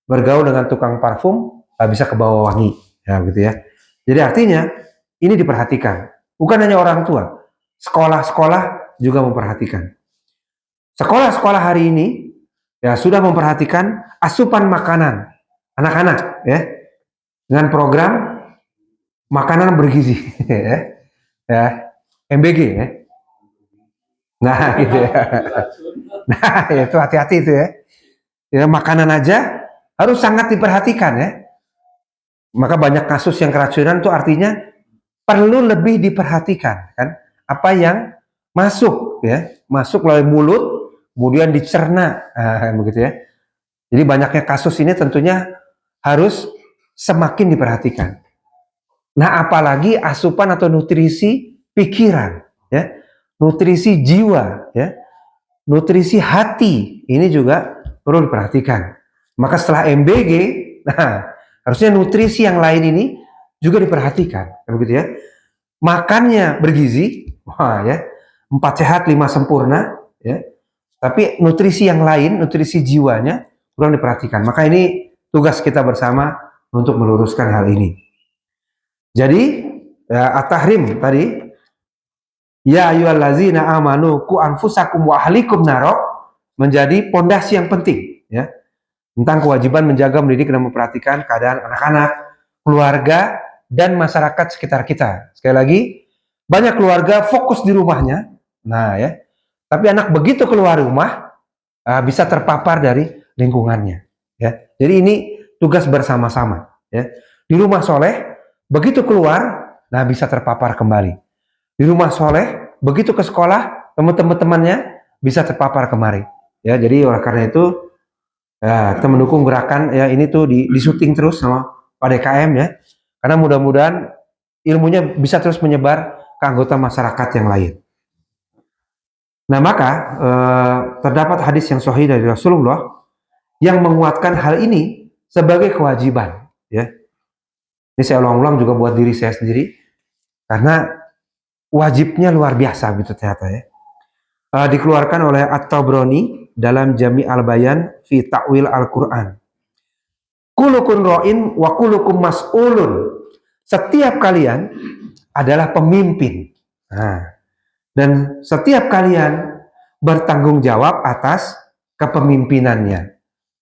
Bergaul dengan tukang parfum bisa kebawa wangi, ya, gitu ya. Jadi artinya ini diperhatikan. Bukan hanya orang tua, sekolah-sekolah juga memperhatikan. Sekolah-sekolah hari ini ya sudah memperhatikan asupan makanan anak-anak, ya, dengan program makanan bergizi, ya, ya, MBG, ya. Nah, gitu ya. Nah, itu hati-hati itu, ya. Ya, makanan aja harus sangat diperhatikan, ya. Maka banyak kasus yang keracunan itu artinya perlu lebih diperhatikan, kan? Apa yang masuk, ya, masuk melalui mulut, kemudian dicerna, begitu ya. Jadi banyaknya kasus ini tentunya harus semakin diperhatikan. Nah, apalagi asupan atau nutrisi pikiran, ya, nutrisi jiwa, ya, nutrisi hati, ini juga perlu diperhatikan. Maka setelah MBG, nah, harusnya nutrisi yang lain ini juga diperhatikan, begitu ya. Makannya bergizi, wah, ya, 4 sehat 5 sempurna, ya. Tapi nutrisi yang lain, nutrisi jiwanya kurang diperhatikan. Maka ini tugas kita bersama untuk meluruskan hal ini. Jadi ya, at-tahrim tadi, ya ayyuhallazina amanu qu anfusakum wa ahlikum naro, menjadi pondasi yang penting, ya, tentang kewajiban menjaga, mendidik dan memperhatikan keadaan anak-anak, keluarga dan masyarakat sekitar kita. Sekali lagi, banyak keluarga fokus di rumahnya, nah, ya, tapi anak begitu keluar rumah bisa terpapar dari lingkungannya, ya. Jadi ini tugas bersama-sama, ya. Di rumah soleh, begitu keluar, nah, bisa terpapar kembali. Di rumah soleh, begitu ke sekolah, teman-temannya bisa terpapar kemari, ya. Jadi oleh karena itu, ya, kita mendukung gerakan, ya, ini tuh di syuting terus sama Pak DKM, ya, karena mudah-mudahan ilmunya bisa terus menyebar ke anggota masyarakat yang lain. Nah, maka terdapat hadis yang sahih dari Rasulullah yang menguatkan hal ini sebagai kewajiban, ya. Ini saya ulang-ulang juga buat diri saya sendiri, karena wajibnya luar biasa gitu ternyata, ya. Dikeluarkan oleh At-Tabrani dalam Jami' al-Bayan fi Ta'wil Al-Quran. Kulukun ro'in wa kulukum mas'ulun. Setiap kalian adalah pemimpin. Nah, dan setiap kalian bertanggung jawab atas kepemimpinannya,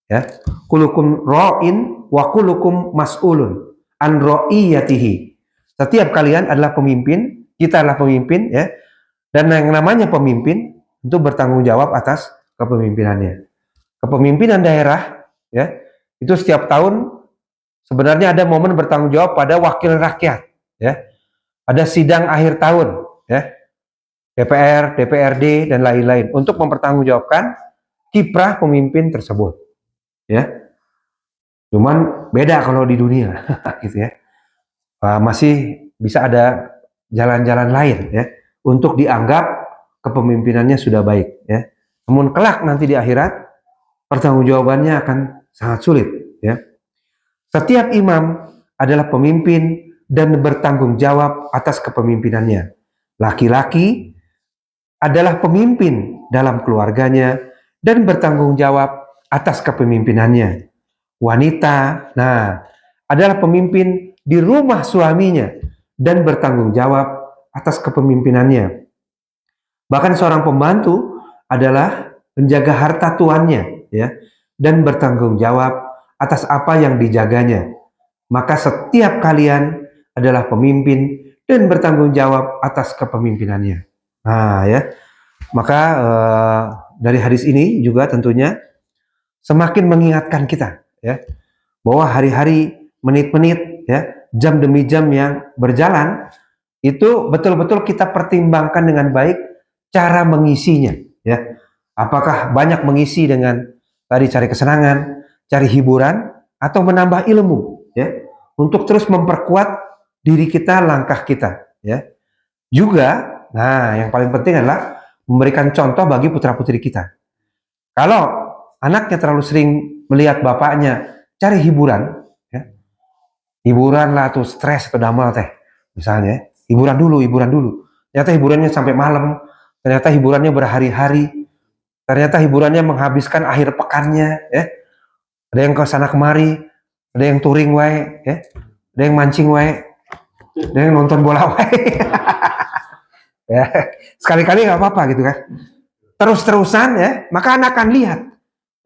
ya. Kulukum ro'in wa kulukum mas'ulun an ro'iyatihi. Setiap kalian adalah pemimpin, kita adalah pemimpin, ya. Dan yang namanya pemimpin itu bertanggung jawab atas kepemimpinannya. Kepemimpinan daerah, ya, itu setiap tahun sebenarnya ada momen bertanggung jawab pada wakil rakyat, ya. Ada sidang akhir tahun, ya, DPR, DPRD dan lain-lain untuk mempertanggungjawabkan kiprah pemimpin tersebut, ya. Cuman beda kalau di dunia, gitu ya. Masih bisa ada jalan-jalan lain, ya, untuk dianggap kepemimpinannya sudah baik, ya. Namun kelak nanti di akhirat pertanggungjawabannya akan sangat sulit, ya. Setiap imam adalah pemimpin dan bertanggung jawab atas kepemimpinannya. Laki-laki adalah pemimpin dalam keluarganya dan bertanggung jawab atas kepemimpinannya. Wanita, adalah pemimpin di rumah suaminya dan bertanggung jawab atas kepemimpinannya. Bahkan seorang pembantu adalah menjaga harta tuannya, ya, dan bertanggung jawab atas apa yang dijaganya. Maka setiap kalian adalah pemimpin dan bertanggung jawab atas kepemimpinannya. Ya. Maka dari hadis ini juga tentunya semakin mengingatkan kita, ya, bahwa hari-hari, menit-menit, ya, jam demi jam yang berjalan itu betul-betul kita pertimbangkan dengan baik cara mengisinya, ya. Apakah banyak mengisi dengan tadi cari kesenangan, cari hiburan, atau menambah ilmu, ya, untuk terus memperkuat diri kita, langkah kita, ya. Juga, yang paling penting adalah memberikan contoh bagi putra-putri kita. Kalau anaknya terlalu sering melihat bapaknya cari hiburan, ya, hiburan lah tuh, stres atau damal teh, misalnya, hiburan dulu. Ternyata hiburannya sampai malam, ternyata hiburannya berhari-hari, ternyata hiburannya menghabiskan akhir pekannya, ya. Ada yang ke sana kemari, ada yang touring wae, ya. Ada yang mancing wae, ada yang nonton bola wae. Ya, sekali-kali nggak apa-apa gitu kan. Terus-terusan, ya, maka anak akan lihat,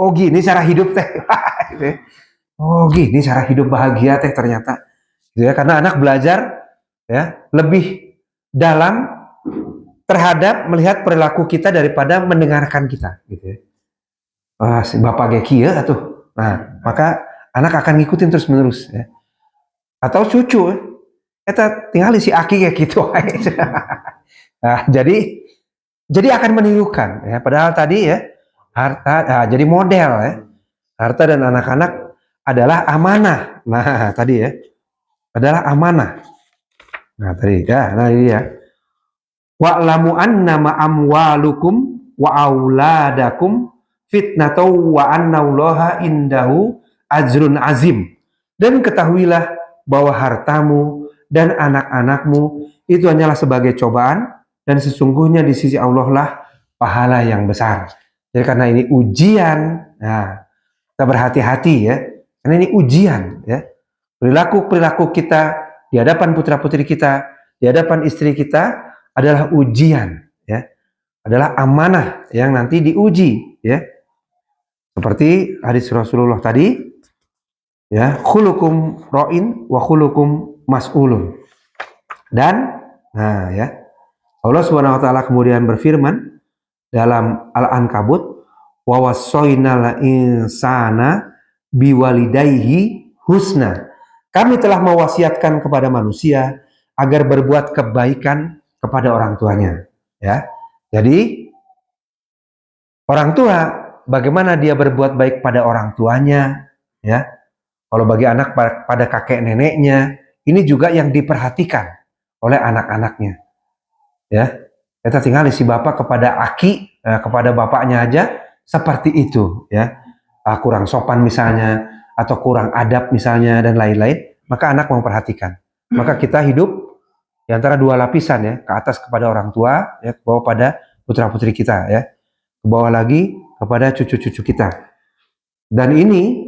oh gini cara hidup teh. Gitu ya. Oh gini cara hidup bahagia teh ternyata. Gitu ya, karena anak belajar, ya, lebih dalam terhadap melihat perilaku kita daripada mendengarkan kita, gitu ya. Si bapak geki ya tuh. Maka anak akan ngikutin terus menerus, ya. Atau cucu, kita tinggal si aki kayak gitu. Jadi akan menirukan, ya. Padahal tadi, ya, harta, jadi model, ya. Harta dan anak-anak adalah amanah. Tadi, ya, adalah amanah. Tadi, ya, ini ya. Wa'lamu annama amwalukum wa auladakum fitnatau wa annallaha indahu ajrun azim. Dan ketahuilah bahwa hartamu dan anak-anakmu itu hanyalah sebagai cobaan, dan sesungguhnya di sisi Allah lah pahala yang besar. Jadi karena ini ujian, kita berhati-hati, ya, karena ini ujian, ya. Perilaku kita di hadapan putra-putri kita, di hadapan istri kita adalah ujian, ya, adalah amanah yang nanti diuji, ya. Seperti hadis Rasulullah tadi, ya, khulukum ra'in wa khulukum mas'ulun. Dan ya, Allah Subhanahu wa taala kemudian berfirman dalam Al-Ankabut, wa wassaynal insana biwalidayhi husna. Kami telah mewasiatkan kepada manusia agar berbuat kebaikan kepada orang tuanya, ya. Jadi orang tua, bagaimana dia berbuat baik pada orang tuanya, ya. Kalau bagi anak pada kakek neneknya, ini juga yang diperhatikan oleh anak-anaknya, ya. Kita tinggal si bapak kepada aki, kepada bapaknya aja seperti itu, ya. Kurang sopan misalnya, atau kurang adab misalnya, dan lain-lain, maka anak memperhatikan. Maka kita hidup di antara dua lapisan, ya, ke atas kepada orang tua, ya, ke bawah pada putra-putri kita, ya, ke bawah lagi kepada cucu-cucu kita. Dan ini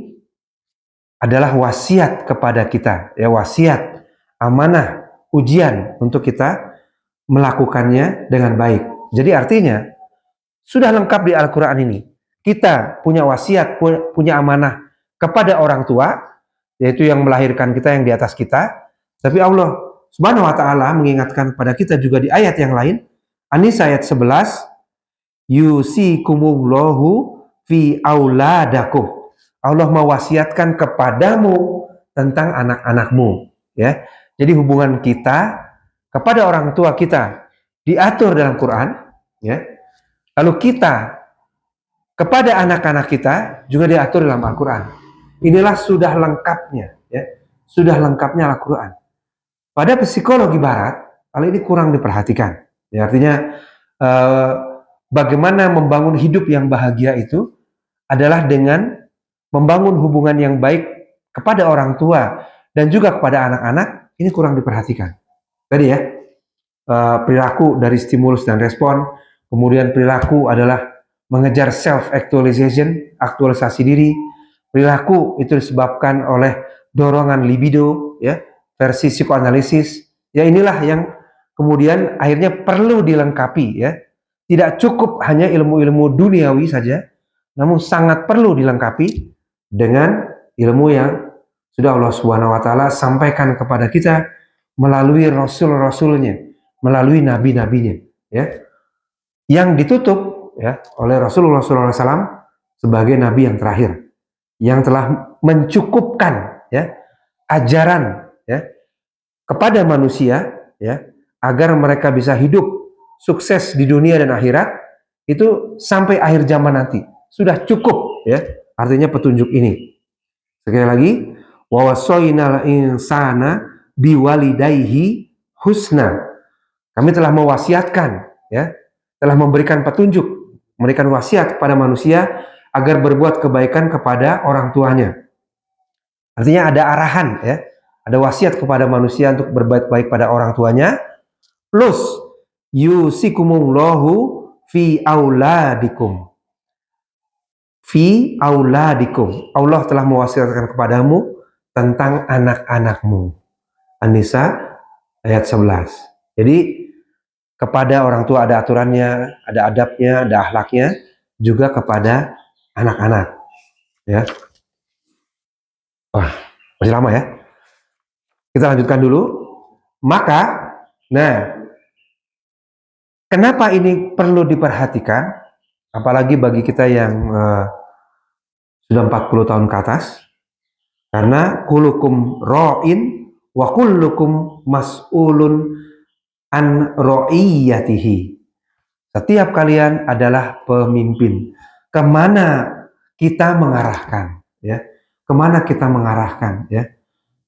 adalah wasiat kepada kita, ya, wasiat, amanah, ujian untuk kita melakukannya dengan baik. Jadi artinya sudah lengkap di Al-Quran ini. Kita punya wasiat, punya amanah kepada orang tua, yaitu yang melahirkan kita, yang di atas kita. Tapi Allah Subhanahu wa ta'ala mengingatkan pada kita juga di ayat yang lain. An-Nisa ayat 11, yusikumullahu fi auladakum. Allah mewasiatkan kepadamu tentang anak-anakmu, ya. Jadi hubungan kita kepada orang tua kita diatur dalam Quran, ya. Lalu kita kepada anak-anak kita juga diatur dalam Al-Quran. Inilah sudah lengkapnya, ya. Sudah lengkapnya Al-Quran. Pada psikologi barat, hal ini kurang diperhatikan. Ya, artinya bagaimana membangun hidup yang bahagia itu adalah dengan membangun hubungan yang baik kepada orang tua dan juga kepada anak-anak. Ini kurang diperhatikan. Tadi ya, perilaku dari stimulus dan respon, kemudian perilaku adalah mengejar self-actualization, aktualisasi diri. Perilaku itu disebabkan oleh dorongan libido, ya, versi psikoanalisis. Ya, inilah yang kemudian akhirnya perlu dilengkapi, ya. Tidak cukup hanya ilmu-ilmu duniawi saja, namun sangat perlu dilengkapi dengan ilmu yang sudah Allah Subhanahu wa taala sampaikan kepada kita melalui rasul-rasulnya, melalui nabi-nabinya, ya. Yang ditutup, ya, oleh Rasulullah SAW sebagai nabi yang terakhir, yang telah mencukupkan, ya, ajaran, ya, kepada manusia, ya, agar mereka bisa hidup sukses di dunia dan akhirat itu sampai akhir zaman nanti. Sudah cukup, ya, artinya petunjuk ini. Sekali lagi, wa wasainal insana biwalidayhi husna. Kami telah mewasiatkan, ya, telah memberikan petunjuk, memberikan wasiat kepada manusia agar berbuat kebaikan kepada orang tuanya. Artinya ada arahan, ya, ada wasiat kepada manusia untuk berbuat baik pada orang tuanya, plus yusikumullahu fi auladikum. Fi auladikum. Allah telah mewasiatkan kepadamu tentang anak-anakmu. An-Nisa ayat 11. Jadi kepada orang tua ada aturannya, ada adabnya, ada akhlaknya, juga kepada anak-anak. Ya. Wah, masih lama ya. Kita lanjutkan dulu. Maka, nah, kenapa ini perlu diperhatikan? Apalagi bagi kita yang sudah 40 tahun ke atas. Karena kullukum ra'in wa kullukum mas'ulun an ra'iyatihi. Setiap kalian adalah pemimpin. Kemana kita mengarahkan, ya? Kemana kita mengarahkan, ya?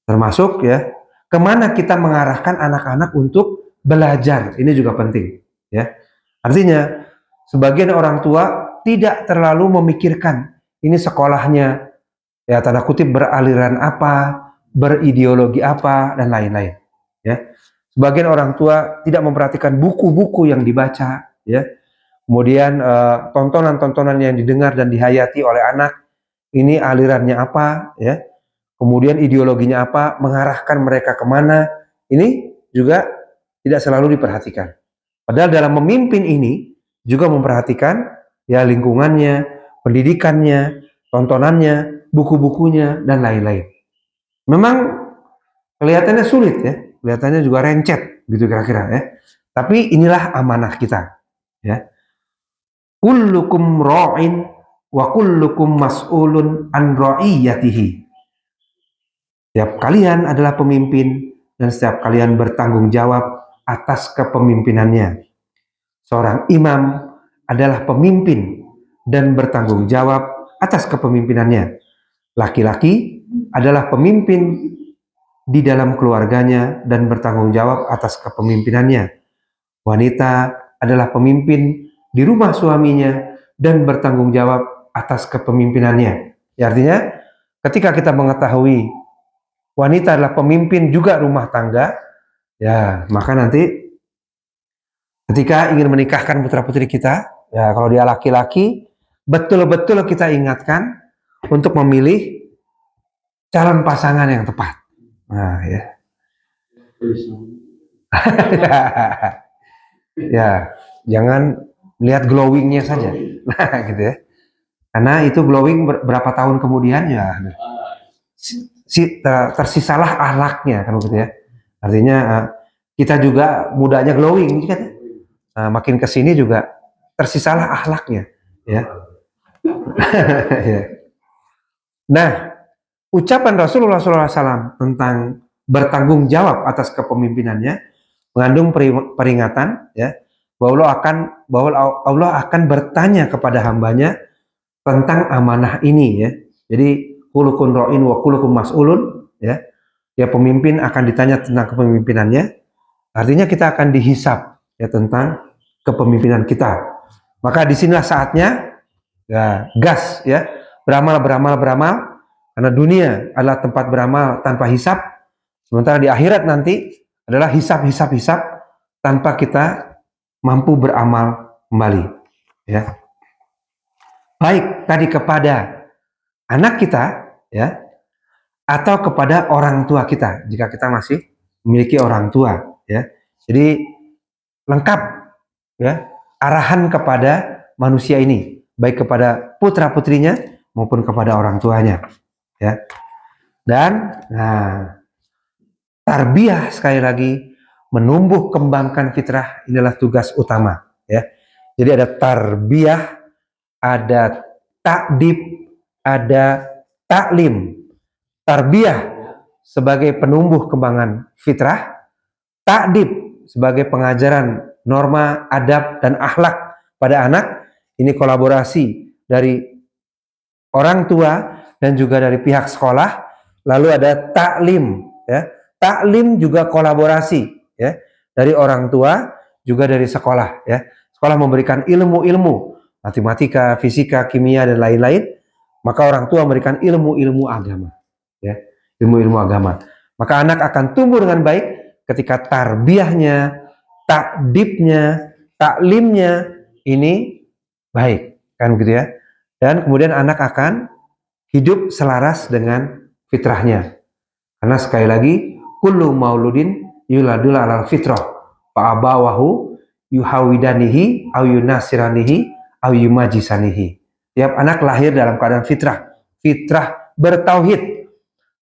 Termasuk, ya, kemana kita mengarahkan anak-anak untuk belajar. Ini juga penting, ya. Artinya sebagian orang tua tidak terlalu memikirkan ini sekolahnya, ya, tanda kutip beraliran apa, berideologi apa, dan lain-lain, ya. Sebagian orang tua tidak memperhatikan buku-buku yang dibaca, ya. Kemudian tontonan-tontonan yang didengar dan dihayati oleh anak, ini alirannya apa, ya. Kemudian ideologinya apa, mengarahkan mereka kemana, ini juga tidak selalu diperhatikan. Padahal dalam memimpin ini juga memperhatikan, ya, lingkungannya, pendidikannya, tontonannya, buku-bukunya, dan lain-lain. Memang kelihatannya sulit, ya, kelihatannya juga rencet, gitu kira-kira, ya. Tapi inilah amanah kita, ya. Kullukum ra'in wa kullukum mas'ulun an ra'iyatihi. Setiap kalian adalah pemimpin dan setiap kalian bertanggung jawab atas kepemimpinannya. Seorang imam adalah pemimpin dan bertanggung jawab atas kepemimpinannya. Laki-laki adalah pemimpin di dalam keluarganya dan bertanggung jawab atas kepemimpinannya. Wanita adalah pemimpin di rumah suaminya dan bertanggung jawab atas kepemimpinannya. Ya, artinya ketika kita mengetahui wanita adalah pemimpin juga rumah tangga, ya, maka nanti ketika ingin menikahkan putra-putri kita, ya, kalau dia laki-laki, betul-betul kita ingatkan untuk memilih calon pasangan yang tepat. Nah, ya. Ya, jangan lihat glowingnya saja. Nah, gitu ya. Karena itu glowing berapa tahun kemudian, ya, tersisalah akhlaknya, kan begitu ya. Artinya kita juga mudanya glowing, kan? Makin kesini juga tersisalah akhlaknya, ya. Ya. Nah, ucapan Rasulullah SAW tentang bertanggung jawab atas kepemimpinannya mengandung peringatan, ya, bahwa Allah akan bertanya kepada hambanya tentang amanah ini, ya. Jadi kullukum ra'in wa kullukum mas'ulun, ya. Ya, pemimpin akan ditanya tentang kepemimpinannya. Artinya kita akan dihisab, ya, tentang kepemimpinan kita. Maka disinilah saatnya Ya, gas ya. Beramal, karena dunia adalah tempat beramal tanpa hisab. Sementara di akhirat nanti adalah hisab tanpa kita mampu beramal kembali. Ya. Baik tadi kepada anak kita, ya, atau kepada orang tua kita jika kita masih memiliki orang tua, ya. Jadi lengkap, ya, arahan kepada manusia ini, baik kepada putra putrinya maupun kepada orang tuanya, ya. Dan tarbiyah sekali lagi menumbuh kembangkan fitrah inilah tugas utama, ya. Jadi ada tarbiyah, ada takdib, ada taklim. Tarbiyah sebagai penumbuh kembangan fitrah, takdib sebagai pengajaran norma, adab, dan akhlak pada anak. Ini kolaborasi dari orang tua dan juga dari pihak sekolah. Lalu ada taklim, ya. Taklim juga kolaborasi, ya, dari orang tua juga dari sekolah, ya. Sekolah memberikan ilmu-ilmu matematika, fisika, kimia, dan lain-lain. Maka orang tua memberikan ilmu-ilmu agama, ya, ilmu-ilmu agama. Maka anak akan tumbuh dengan baik ketika tarbiyahnya, takdibnya, taklimnya ini baik, kan gitu ya. Dan kemudian anak akan hidup selaras dengan fitrahnya. Karena sekali lagi, kullu mauludin yuladul alal fitrah, fa'abawahu yuhawidanihi au yunasiranihi au yumajisanihi. Tiap anak lahir dalam keadaan fitrah bertauhid.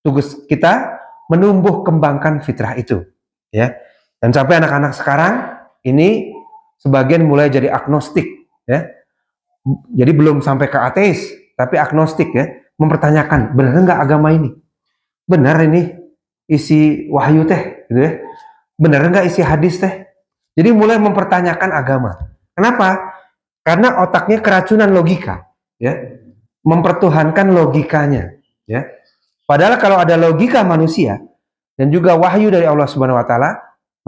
Tugas kita menumbuh kembangkan fitrah itu, ya. Dan sampai anak-anak sekarang ini sebagian mulai jadi agnostik, ya. Jadi belum sampai ke ateis, tapi agnostik, ya, mempertanyakan benar nggak agama ini, benar ini isi wahyu teh, gitu ya, benar nggak isi hadis teh. Jadi mulai mempertanyakan agama. Kenapa? Karena otaknya keracunan logika, ya, mempertuhankan logikanya, ya. Padahal kalau ada logika manusia dan juga wahyu dari Allah Subhanahu Wa Taala,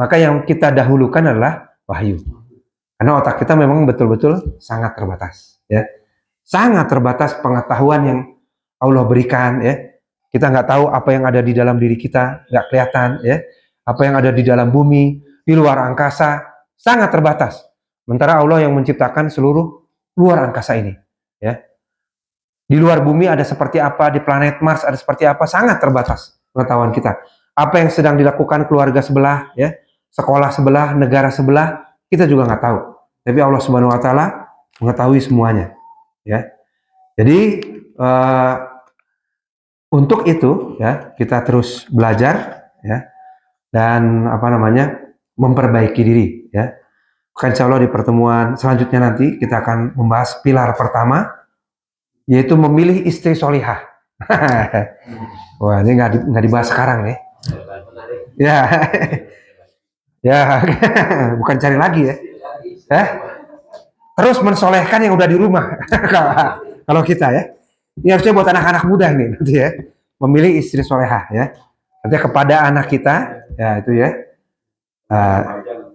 maka yang kita dahulukan adalah wahyu. Karena otak kita memang betul-betul sangat terbatas, ya, sangat terbatas pengetahuan yang Allah berikan, ya. Kita nggak tahu apa yang ada di dalam diri kita, nggak kelihatan, ya. Apa yang ada di dalam bumi, di luar angkasa, sangat terbatas. Sementara Allah yang menciptakan seluruh luar angkasa ini, ya. Di luar bumi ada seperti apa, di planet Mars ada seperti apa, sangat terbatas pengetahuan kita. Apa yang sedang dilakukan keluarga sebelah, ya, sekolah sebelah, negara sebelah, kita juga nggak tahu. Tapi Allah Subhanahu Wa Taala mengetahui semuanya, ya. Jadi untuk itu, ya, kita terus belajar, ya, dan memperbaiki diri, ya. Insya Allah di pertemuan selanjutnya nanti kita akan membahas pilar pertama, yaitu memilih istri solihah. Wah, ini nggak dibahas sekarang nih. Ya, ya, bukan cari lagi, ya. Terus mensolehkan yang udah di rumah. Kalau kita, ya, ini harusnya buat anak-anak muda ini nanti, ya, memilih istri solehah, ya. Nanti kepada anak kita, ya, itu, ya.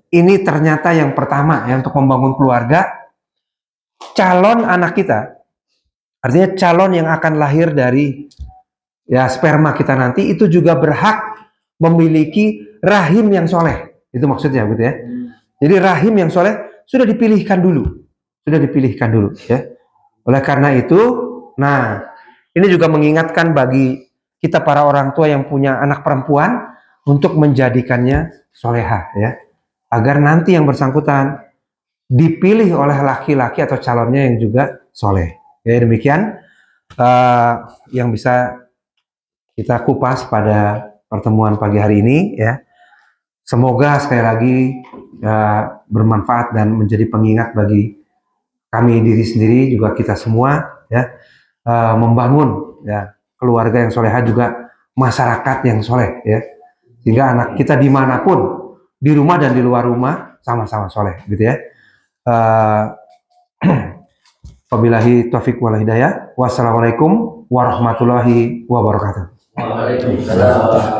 Ini ternyata yang pertama, ya, untuk membangun keluarga, calon anak kita. Artinya calon yang akan lahir dari, ya, sperma kita nanti itu juga berhak memiliki rahim yang soleh. Itu maksudnya, gitu, ya. Jadi rahim yang soleh sudah dipilihkan dulu, ya. Oleh karena itu, nah, ini juga mengingatkan bagi kita para orang tua yang punya anak perempuan untuk menjadikannya solehah, ya, agar nanti yang bersangkutan dipilih oleh laki-laki atau calonnya yang juga soleh. Ya, demikian yang bisa kita kupas pada pertemuan pagi hari ini, ya. Semoga sekali lagi bermanfaat dan menjadi pengingat bagi kami diri sendiri, juga kita semua, ya, membangun, ya, keluarga yang solehah, juga masyarakat yang soleh, ya, sehingga anak kita dimanapun, di rumah dan di luar rumah, sama-sama soleh, gitu, ya. Wabillahi taufiq wal hidayah. Wassalamualaikum warahmatullahi wabarakatuh. Waalaikumsalam.